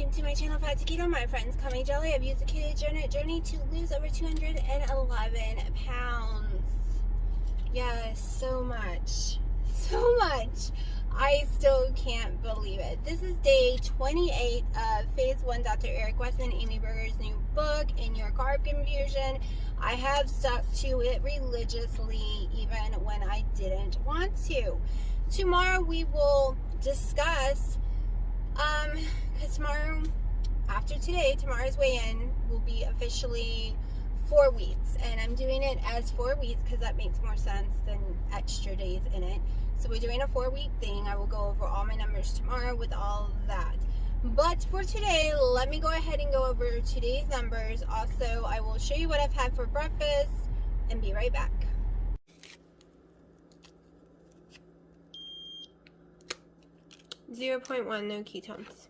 welcome to my channel, Fat to Keto. My friends call me Jelly. I've used the ketogenic journey to lose over 211 pounds. Yes, so much. I still can't believe it. This is day 28 of phase 1, Dr. Eric Westman, Amy Berger's new book, In Your Carb Confusion. I have stuck to it religiously, even when I didn't want to. Tomorrow we will discuss, because tomorrow, after today, tomorrow's weigh-in will be officially 4 weeks, and I'm doing it as 4 weeks because that makes more sense than extra days in it. So we're doing a 4-week thing. I will go over all my numbers tomorrow with all that. But for today, let me go ahead and go over today's numbers. Also, I will show you what I've had for breakfast and be right back. .1, no ketones.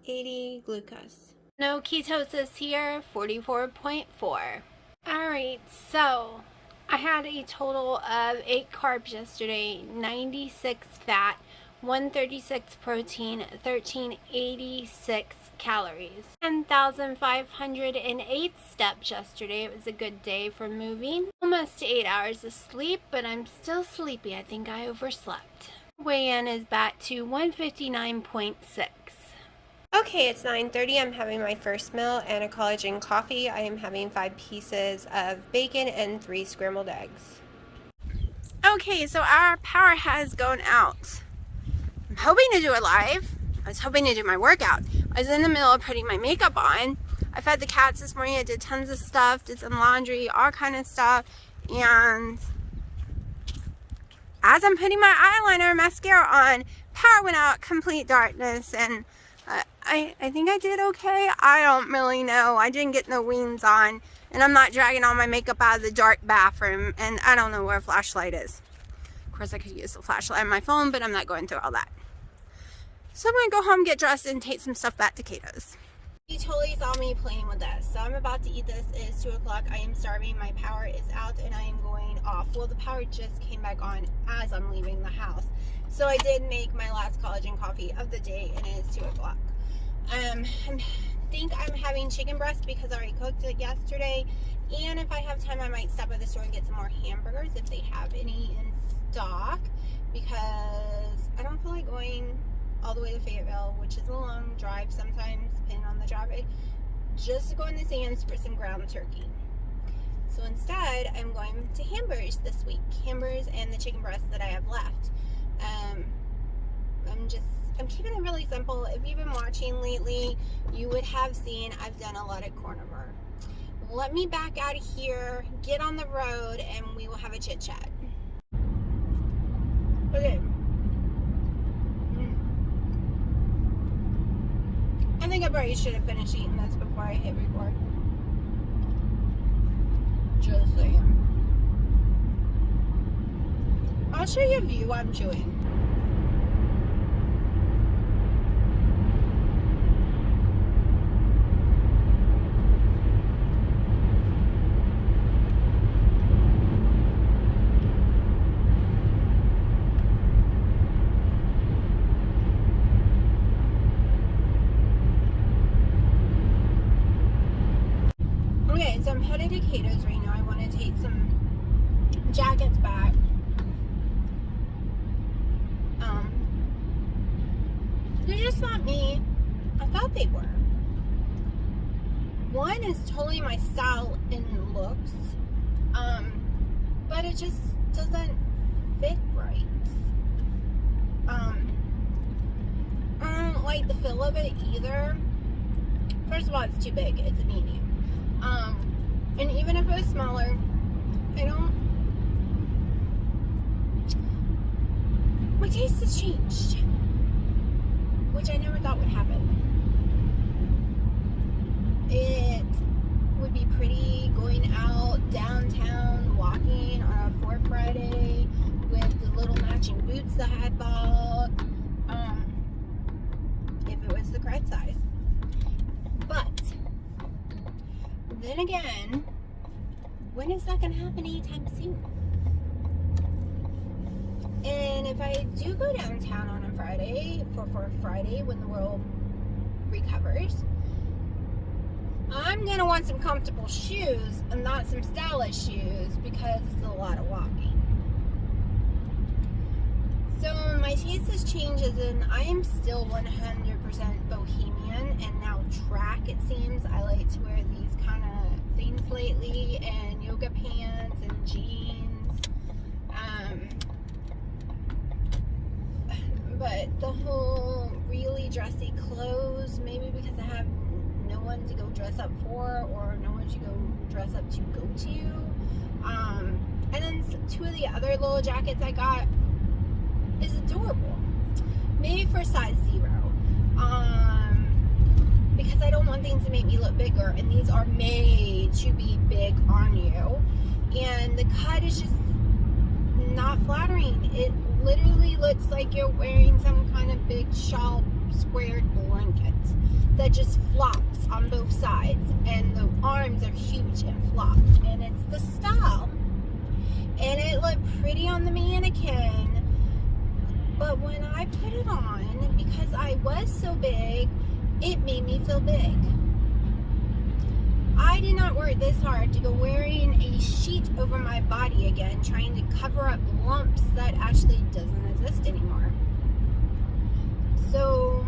.80 glucose. No ketosis here, 44.4. Alright, so I had a total of 8 carbs yesterday, 96 fat, 136 protein, 1386 calories. 10,508 steps yesterday. It was a good day for moving. Almost 8 hours of sleep, but I'm still sleepy. I think I overslept. Weigh-in is back to 159.6. Okay, it's 9:30. I'm having my first meal and a collagen coffee. I am having 5 pieces of bacon and 3 scrambled eggs. Okay, so our power has gone out. I'm hoping to do it live. I was hoping to do my workout. I was in the middle of putting my makeup on. I fed the cats this morning. I did tons of stuff, did some laundry, all kind of stuff. And as I'm putting my eyeliner and mascara on, power went out, complete darkness, and I think I did okay. I don't really know. I didn't get no wings on, and I'm not dragging all my makeup out of the dark bathroom, and I don't know where a flashlight is. Of course, I could use the flashlight on my phone, but I'm not going through all that. So I'm going to go home, get dressed, and take some stuff back to Kato's. You totally saw me playing with this. So I'm about to eat this. It's 2 o'clock. I am starving. My power is out, and I am going off. Well, the power just came back on as I'm leaving the house. So I did make my last collagen coffee of the day, and it is 2 o'clock. I think I'm having chicken breast because I already cooked it yesterday, and if I have time I might stop at the store and get some more hamburgers if they have any in stock, because I don't feel like going all the way to Fayetteville, which is a long drive sometimes depending on the traffic, just to go in the Sam's for some ground turkey. So instead I'm going to Hamburgers this week, Hamburgers and the chicken breast that I have left. I'm keeping it really simple. If you've been watching lately, you would have seen I've done a lot of carnivore. Let me back out of here, get on the road, and we will have a chit chat. Okay. I think I probably should have finished eating this before I hit record. Just saying. I'll show you a view I'm chewing. So I'm headed to Kato's right now. I want to take some jackets back. They're just not me. I thought they were. One is totally my style in looks, but it just doesn't fit right. I don't like the feel of it either. First of all, it's too big. It's a medium. And even if it was smaller, my taste has changed, which I never thought would happen. It would be pretty going out downtown, walking on a 4th Friday, I had bought if it was the correct size. But then again, when is that going to happen anytime soon? And if I do go downtown on a Friday, for Friday when the world recovers, I'm going to want some comfortable shoes and not some stylish shoes because it's a lot of walking. So my taste has changed, and I am still 100% bohemian, and now track, it seems. I like to wear these kind of things lately, and yoga pants and jeans. But the whole really dressy clothes, maybe because I have no one to go dress up for, or no one to go dress up to go to. And then two of the other little jackets I got is adorable. Maybe for size 0. Because I don't want things to make me look bigger, and these are made to be big on you. And the cut is just not flattering. It literally looks like you're wearing some kind of big shawl squared blanket that just flops on both sides, and the arms are huge and flops, and it's the style, and it looked pretty on the mannequin. But when I put it on, because I was so big, it made me feel big. I did not work this hard to go wearing a sheet over my body again, trying to cover up lumps that actually doesn't exist anymore. So,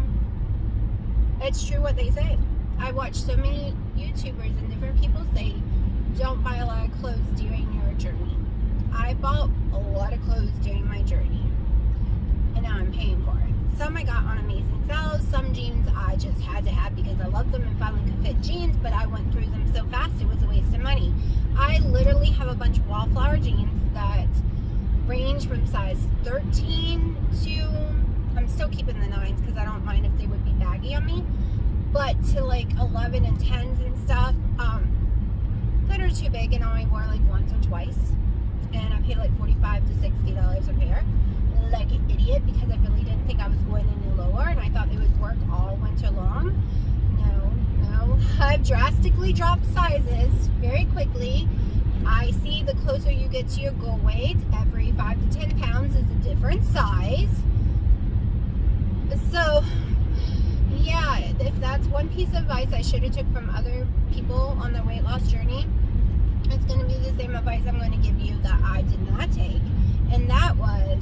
it's true what they say. I watch so many YouTubers and different people say, don't buy a lot of clothes during your journey. I bought a lot of clothes during my journey, and now I'm paying for it. Some I got on amazing sales. Some jeans I just had to have because I love them and finally could fit jeans, but I went through them so fast it was a waste of money. I literally have a bunch of wallflower jeans that range from size 13 to, I'm still keeping the 9s because I don't mind if they would be baggy on me, but to like 11 and 10s and stuff that are too big, and I only wore like once or twice, and I paid like $45 to $60 a pair like an idiot because I really didn't think I was going any lower, and I thought they would work all winter long. No, I've drastically dropped sizes very quickly. I see the closer you get to your goal weight, every 5 to 10 pounds is a different size. So yeah, if that's one piece of advice I should have took from other people on their weight loss journey, it's going to be the same advice I'm going to give you that I did not take, and that was,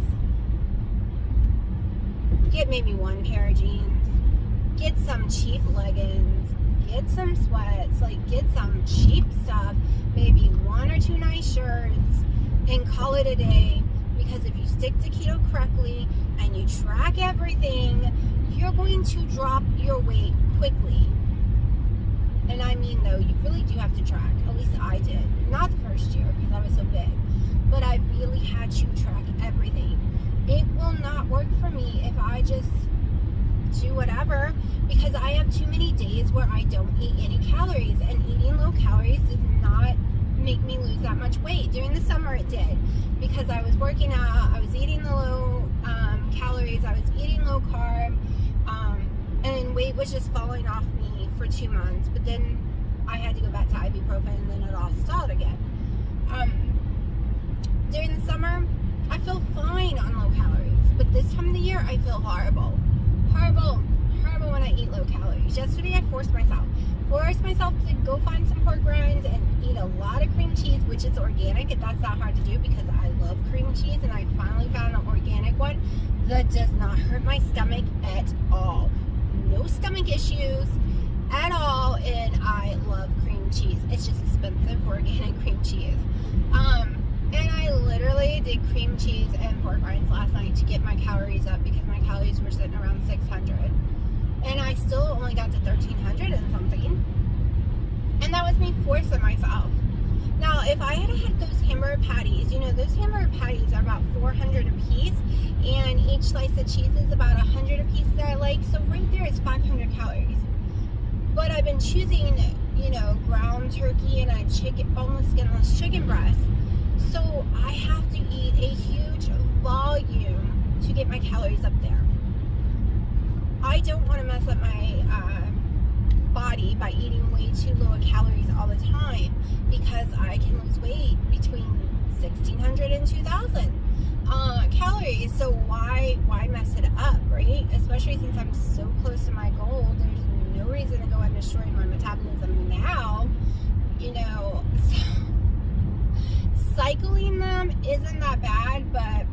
get maybe one pair of jeans, get some cheap leggings, get some sweats, like get some cheap stuff, maybe 1 or 2 nice shirts, and call it a day. Because if you stick to keto correctly and you track everything, you're going to drop your weight quickly. And I mean, though, you really do have to track. At least I did. Not the first year because I was so big, but I really had to track everything. It will not work for me if I just do whatever, because I have too many days where I don't eat any calories, and eating low calories does not make me lose that much weight. During the summer it did, because I was working out, I was eating the low calories, I was eating low carb, and weight was just falling off me for 2 months, but then I had to go back to ibuprofen, and then it all stalled again. During the summer I feel fine on low calories, but this time of the year I feel horrible when I eat low calories. Yesterday I forced myself to go find some pork rinds and eat a lot of cream cheese, which is organic, and that's not hard to do because I love cream cheese, and I finally found an organic one that does not hurt my stomach at all. No stomach issues at all, and I love cream cheese. It's just expensive for organic cream cheese. And I literally did cream cheese and pork rinds last night to get my calories up because my calories were sitting around 600. And I still only got to 1,300 and something. And that was me forcing myself. Now, if I had those hamburger patties, you know, those hamburger patties are about 400 a piece, and each slice of cheese is about 100 a piece that I like. So right there is 500 calories. But I've been choosing, you know, ground turkey and a boneless, skinless chicken breast. So I have to eat a huge volume to to get my calories up there. I don't want to mess up my body by eating way too low calories all the time, because I can lose weight between 1,600 and 2,000 calories. So why mess it up, right? Especially since I'm so close to my goal. There's no reason to go and destroy my metabolism now, you know. So cycling them isn't that bad, but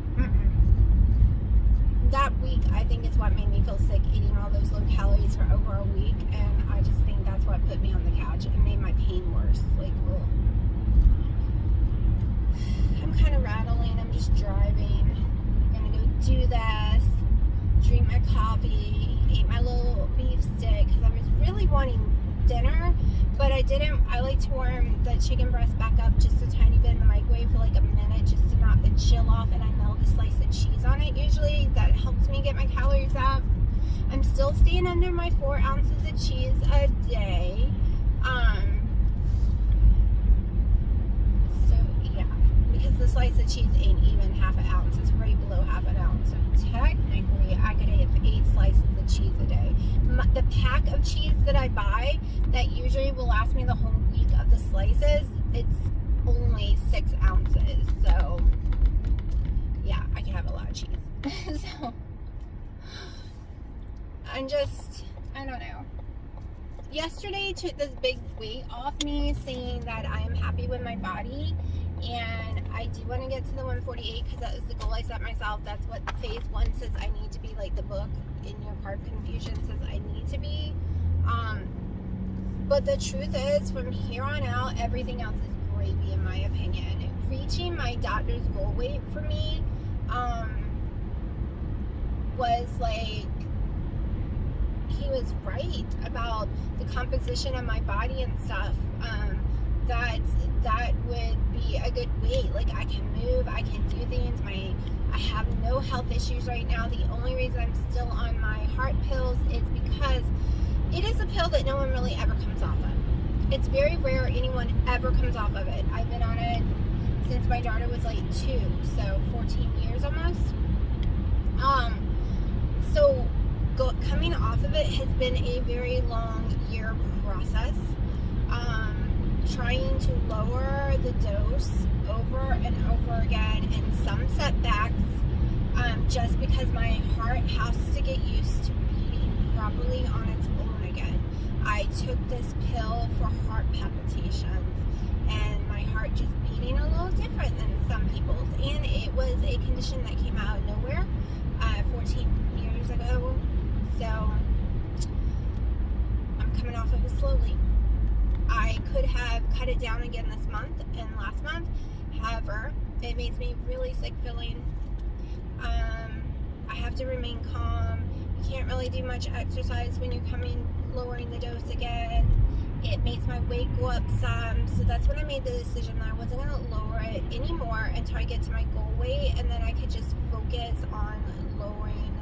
that week I think is what made me feel sick, eating all those low calories for over a week, and I just think that's what put me on the couch and made my pain worse. Like, ugh. I'm kind of rattling. I'm just driving. I'm gonna go do this, drink my coffee, eat my little beef stick, because I was really wanting dinner, but I didn't. I like to warm the chicken breast back up just a tiny bit in the microwave for like a minute, just to knock the chill off, and I melt a slice of cheese on it. Usually that helps me get my calories up. I'm still staying under my 4 ounces of cheese a day. So yeah, because the slice of cheese ain't even half an ounce. It's right below half an ounce. So technically I could have 8 slices of cheese a day. The pack of cheese that I buy that usually will last me the whole week of the slices, it's only 6 ounces. So yeah, I can have a lot of cheese. So I don't know. Yesterday took this big weight off me, saying that I am happy with my body, and I do want to get to the 148 because that is the goal I set myself. That's what phase 1 says I need to be, like the book In Your Carb Confusion says I need to be. But the truth is, from here on out, everything else is gravy in my opinion. Reaching my doctor's goal weight for me was like, he was right about the composition of my body and stuff. That would be a good weight. Like, I can move, I can do things. I have no health issues right now. The only reason I'm still on my heart pills is because it is a pill that no one really ever comes off of. It's very rare anyone ever comes off of it. I've been on it since my daughter was like 2, so 14 years almost. So coming off of it has been a very long year process. Trying to lower the dose over and over again, and some setbacks, just because my heart has to get used to beating properly on its own again. I took this pill for heart palpitations, and my heart just beating a little different than some people's, and it was a condition that came out of nowhere 14 years ago. So I'm coming off of it slowly. I could have cut it down again this month and last month. However, it makes me really sick feeling. I have to remain calm. You can't really do much exercise when you're lowering the dose again. It makes my weight go up some. So that's when I made the decision that I wasn't going to lower it anymore until I get to my goal weight, and then I could just focus on lowering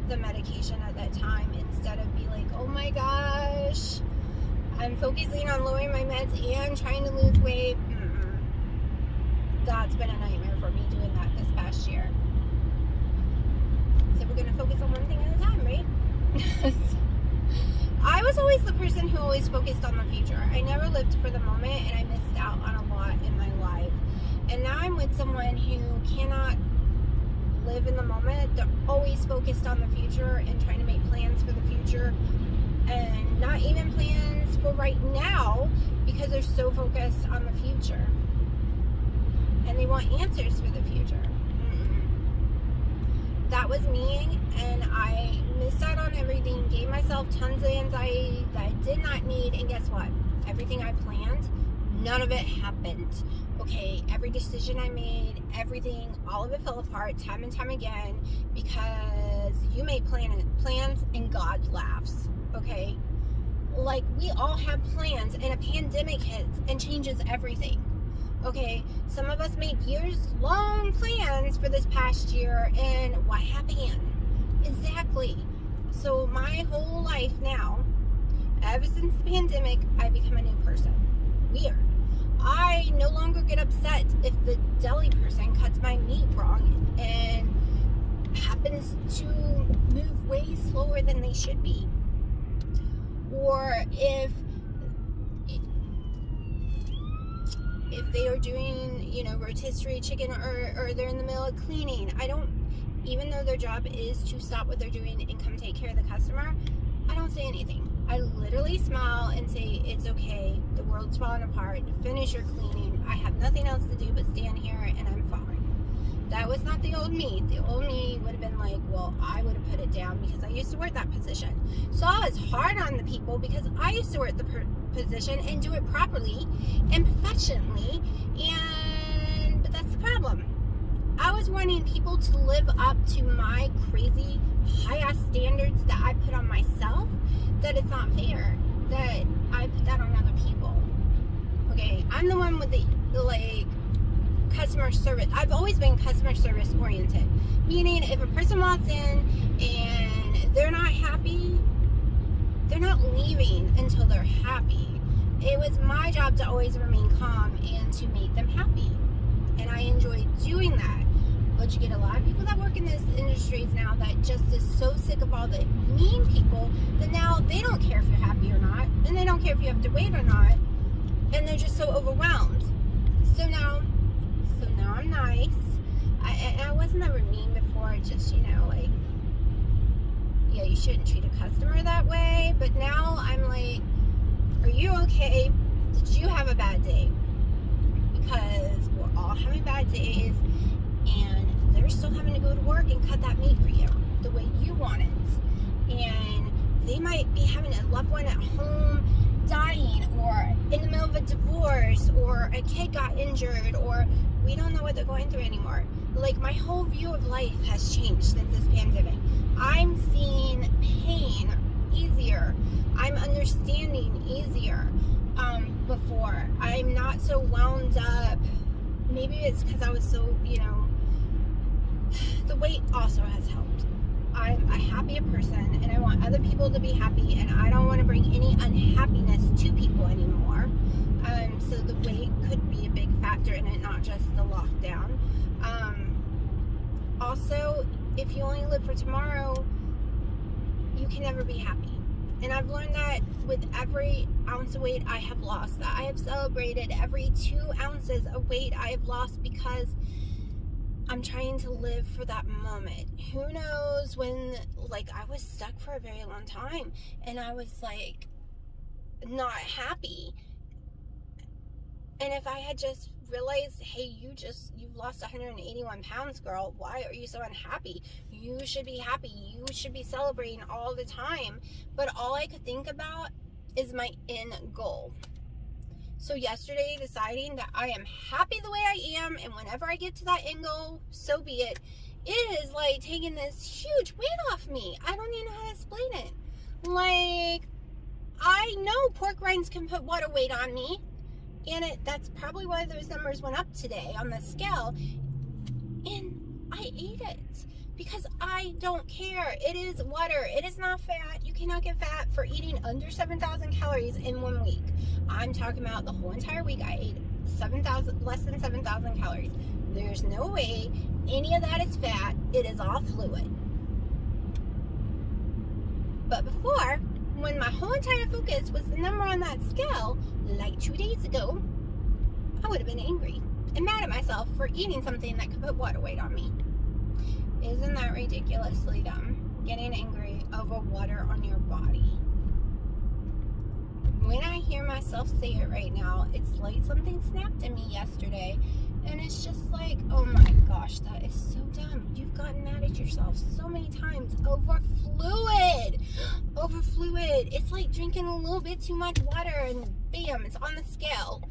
the medication at that time, instead of be like, oh my gosh, I'm focusing on lowering my meds and trying to lose weight. That's been a nightmare for me doing that this past year. So we're going to focus on one thing at a time, right? I was always the person who always focused on the future. I never lived for the moment, and I missed out on a lot in my life. And now I'm with someone who cannot live in the moment. They're always focused on the future and trying to make plans for the future, and not even plans for right now, because they're so focused on the future and they want answers for the future. That was me, and I missed out on everything, gave myself tons of anxiety that I did not need, and guess what? Everything I planned, none of it happened. Okay, every decision I made, everything, all of it fell apart time and time again, because you make plans and God laughs. Okay, like, we all have plans, and a pandemic hits and changes everything. Okay, some of us made years-long plans for this past year, and what happened? Exactly. So my whole life now, ever since the pandemic, I become a new person. Weird. I no longer get upset if the deli person cuts my meat wrong, and happens machines to move way slower than they should be. Or if they are doing, rotisserie chicken, or they're in the middle of cleaning, even though their job is to stop what they're doing and come take care of the customer, I don't say anything. I literally smile and say, it's okay, the world's falling apart, finish your cleaning, I have nothing else to do but stand here and I'm fine. That was not the old me. The old me would have been like, well, I would have put it down because I used to work that position. So I was hard on the people because I used to work the position and do it properly and professionally, but that's the problem. I was wanting people to live up to my crazy high-ass standards that I put on myself, that it's not fair that I put that on other people. Okay, I'm the one with the customer service. I've always been customer service oriented, meaning if a person walks in and they're not happy, they're not leaving until they're happy. It was my job to always remain calm and to make them happy, and I enjoy doing that. But you get a lot of people that work in this industries now that just is so sick of all the mean people that now they don't care if you're happy or not, and they don't care if you have to wait or not, and they're just so overwhelmed. So now I'm nice. I wasn't ever mean before, just, yeah, you shouldn't treat a customer that way. But now I'm like, are you okay? Did you have a bad day? Because we're all having bad days, and they're still having to go to work and cut that meat for you the way you want it. And they might be having a loved one at home dying, or in the middle of a divorce, or a kid got injured, or we don't know what they're going through anymore. Like, my whole view of life has changed since this pandemic. I'm seeing pain easier. I'm understanding easier. Before, I'm not so wound up. Maybe it's because I was so, the weight also has helped. I'm a happier person, and I want other people to be happy, and I don't want to bring any unhappiness to people anymore. So the weight could be a big factor in it, not just the lockdown. Also, if you only live for tomorrow, you can never be happy. And I've learned that with every ounce of weight I have lost, that I have celebrated every 2 ounces of weight I have lost, because I'm trying to live for that moment. Who knows when, I was stuck for a very long time, and I was, not happy. And if I had just realized, hey, you've lost 181 pounds, girl, why are you so unhappy? You should be happy. You should be celebrating all the time. But all I could think about is my end goal. So yesterday, deciding that I am happy the way I am, and whenever I get to that end goal, so be it. It is like taking this huge weight off me. I don't even know how to explain it. I know pork rinds can put water weight on me, and that's probably why those numbers went up today on the scale. And I ate it because I don't care. It is water. It is not fat. You cannot get fat for eating under 7,000 calories in 1 week. I'm talking about the whole entire week. I ate less than 7,000 calories. There's no way any of that is fat. It is all fluid. But before, when my whole entire focus was the number on that scale, 2 days ago, I would have been angry and mad at myself for eating something that could put water weight on me. Isn't that ridiculously dumb? Getting angry over water on your body. When I hear myself say it right now, it's like something snapped in me yesterday, and it's just like, oh my gosh, that is so dumb. You've gotten mad at yourself so many times over fluid. Over fluid. It's like drinking a little bit too much water and bam, it's on the scale.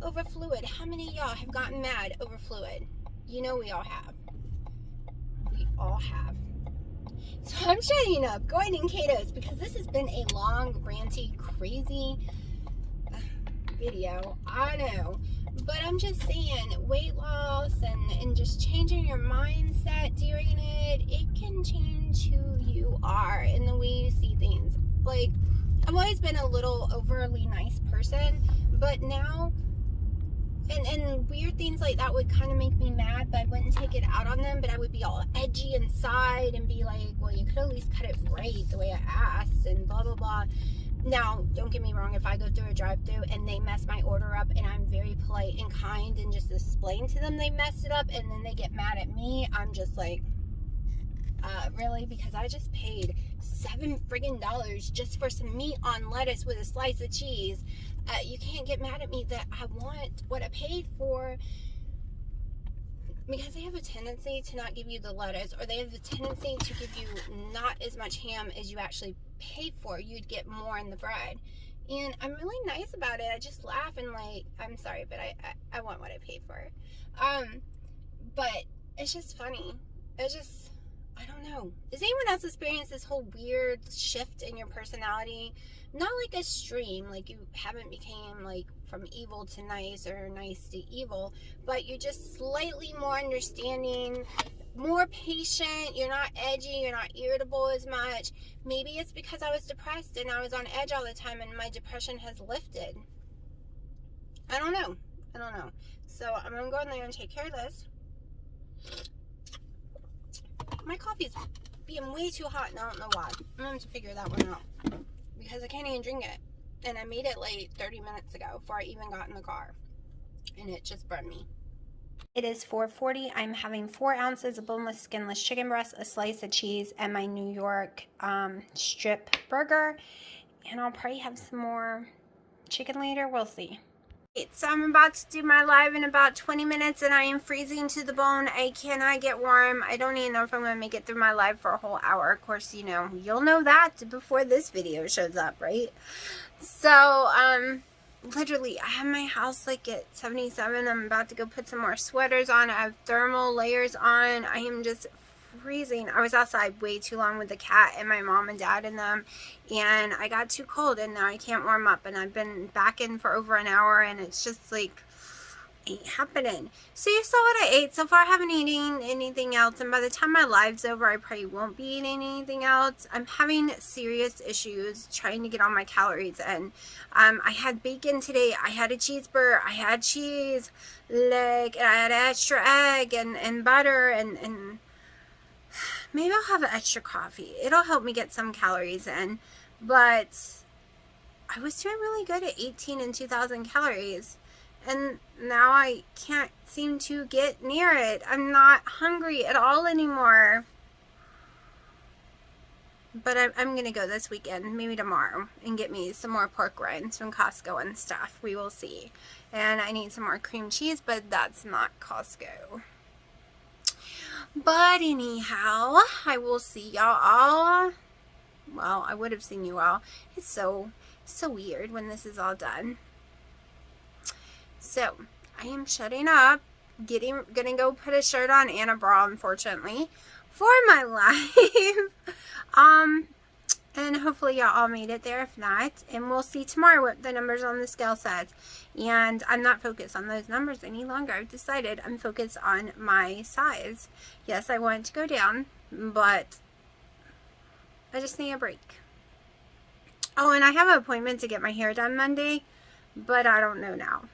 Over fluid. How many of y'all have gotten mad over fluid? You know we all have. We all have. So I'm shutting up, going in ketos, because this has been a long, ranty, crazy video. I know. But I'm just saying, weight loss and just changing your mindset during it can change who you are and the way you see things. I've always been a little overly nice person, but now And weird things like that would kind of make me mad, but I wouldn't take it out on them. But I would be all edgy inside and be like, well, you could at least cut it right the way I asked, and blah blah blah. Now, don't get me wrong, if I go through a drive-thru and they mess my order up and I'm very polite and kind and just explain to them they messed it up and then they get mad at me, I'm just like, really? Because I just paid $7 friggin' just for some meat on lettuce with a slice of cheese. You can't get mad at me that I want what I paid for, because they have a tendency to not give you the lettuce, or they have the tendency to give you not as much ham as you actually paid for. You'd get more in the bread. And I'm really nice about it. I just laugh and like, I'm sorry, but I want what I paid for. But it's just funny. It's just, I don't know. Does anyone else experience this whole weird shift in your personality? Not like extreme, like you haven't became like from evil to nice or nice to evil, but you're just slightly more understanding, more patient. You're not edgy, you're not irritable as much. Maybe it's because I was depressed and I was on edge all the time and my depression has lifted. I don't know. So I'm gonna go in there and take care of this. My coffee's being way too hot and I don't know why. I'm gonna have to figure that one out, because I can't even drink it. And I made it late 30 minutes ago before I even got in the car. And it just burned me. It is 4:40. I'm having 4 ounces of boneless, skinless chicken breast, a slice of cheese, and my New York strip burger. And I'll probably have some more chicken later. We'll see. So I'm about to do my live in about 20 minutes and I am freezing to the bone. I cannot get warm. I don't even know if I'm going to make it through my live for a whole hour. Of course, you know, you'll know that before this video shows up, right? So, literally, I have my house like at 77. I'm about to go put some more sweaters on. I have thermal layers on. I am just freezing. I was outside way too long with the cat and my mom and dad and them, and I got too cold and now I can't warm up, and I've been back in for over an hour and it's just like ain't happening. So you saw what I ate. So far I haven't eaten anything else, and by the time my live's over I probably won't be eating anything else. I'm having serious issues trying to get all my calories in. I had bacon today, I had a cheeseburger, I had cheese, like, I had extra egg and butter, and maybe I'll have an extra coffee. It'll help me get some calories in. But I was doing really good at 18 and 2,000 calories. And now I can't seem to get near it. I'm not hungry at all anymore. But I'm going to go this weekend, maybe tomorrow, and get me some more pork rinds from Costco and stuff. We will see. And I need some more cream cheese, but that's not Costco. But anyhow, I will see y'all all. Well, I would have seen you all. It's so weird when this is all done. So, I am shutting up. Gonna go put a shirt on and a bra, unfortunately, for my life. And hopefully y'all all made it there. If not, and we'll see tomorrow what the numbers on the scale says. And I'm not focused on those numbers any longer. I've decided I'm focused on my size. Yes, I want to go down, but I just need a break. Oh, and I have an appointment to get my hair done Monday, but I don't know now,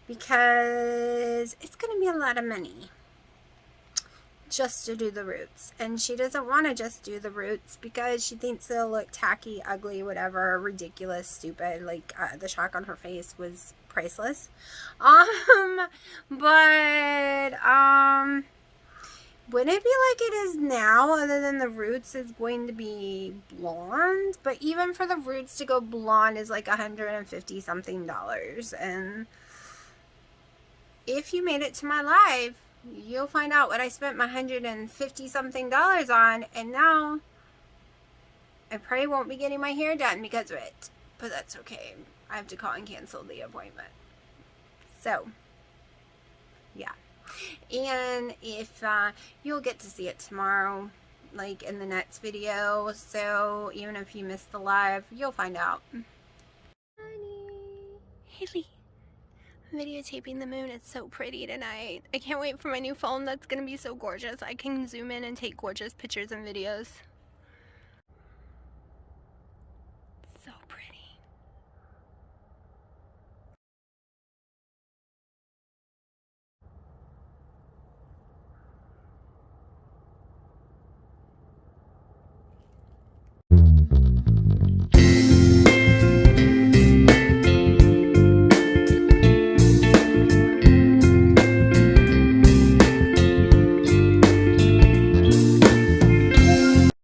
because it's going to be a lot of money just to do the roots, and she doesn't want to just do the roots because she thinks it'll look tacky, ugly, whatever, ridiculous, stupid. Like, the shock on her face was priceless. Wouldn't it be like it is now, other than the roots is going to be blonde? But even for the roots to go blonde is like $150 something. And if you made it to my live, you'll find out what I spent my $150 something on, and now I probably won't be getting my hair done because of it. But that's okay. I have to call and cancel the appointment. So, yeah. And if you'll get to see it tomorrow, like in the next video. So even if you missed the live, you'll find out. Honey, Haley. Videotaping the moon. It's so pretty tonight. I can't wait for my new phone that's gonna be so gorgeous. I can zoom in and take gorgeous pictures and videos.